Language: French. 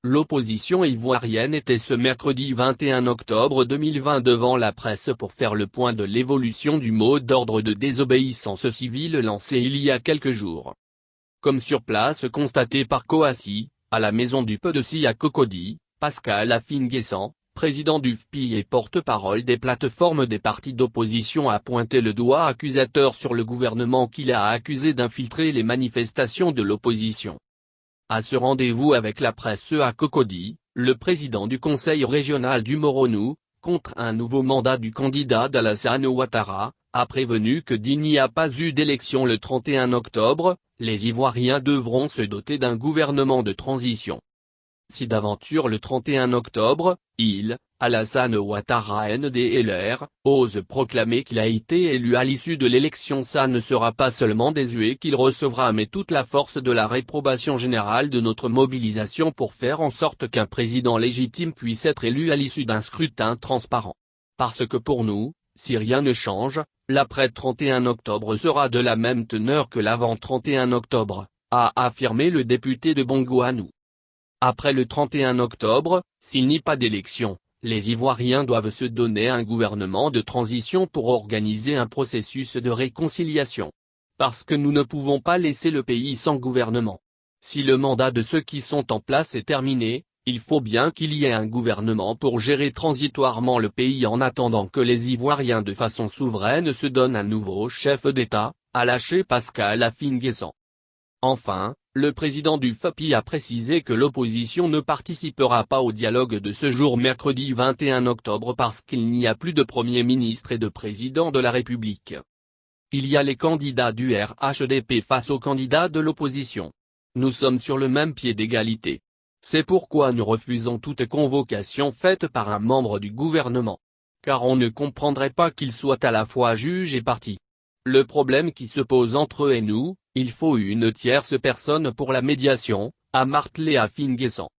L'opposition ivoirienne était ce mercredi 21 octobre 2020 devant la presse pour faire le point de l'évolution du mot d'ordre de désobéissance civile lancé il y a quelques jours. Comme sur place constaté par Kouassi, à la maison du PDC à Cocody, Pascal Afin-Guessant, président du FPI et porte-parole des plateformes des partis d'opposition a pointé le doigt accusateur sur le gouvernement qu'il a accusé d'infiltrer les manifestations de l'opposition. À ce rendez-vous avec la presse à Cocody, le président du conseil régional du Moronou, contre un nouveau mandat du candidat d'Alassane Ouattara, a prévenu que s'il n'y a pas eu d'élection le 31 octobre, les Ivoiriens devront se doter d'un gouvernement de transition. Si d'aventure le 31 octobre, Alassane Ouattara NDLR, ose proclamer qu'il a été élu à l'issue de l'élection, ça ne sera pas seulement des huées qu'il recevra mais toute la force de la réprobation générale de notre mobilisation pour faire en sorte qu'un président légitime puisse être élu à l'issue d'un scrutin transparent. Parce que pour nous, si rien ne change, l'après 31 octobre sera de la même teneur que l'avant 31 octobre, a affirmé le député de Bongouanou. Après le 31 octobre, s'il n'y a pas d'élection, les Ivoiriens doivent se donner un gouvernement de transition pour organiser un processus de réconciliation. Parce que nous ne pouvons pas laisser le pays sans gouvernement. Si le mandat de ceux qui sont en place est terminé, il faut bien qu'il y ait un gouvernement pour gérer transitoirement le pays en attendant que les Ivoiriens de façon souveraine se donnent un nouveau chef d'État, a lâché Pascal Afin-Guessant. Enfin, le président du FPI a précisé que l'opposition ne participera pas au dialogue de ce jour mercredi 21 octobre parce qu'il n'y a plus de Premier ministre et de Président de la République. Il y a les candidats du RHDP face aux candidats de l'opposition. Nous sommes sur le même pied d'égalité. C'est pourquoi nous refusons toute convocation faite par un membre du gouvernement. Car on ne comprendrait pas qu'il soit à la fois juge et parti. Le problème qui se pose entre eux et nous, il faut une tierce personne pour la médiation, a martelé Afin-Guessant.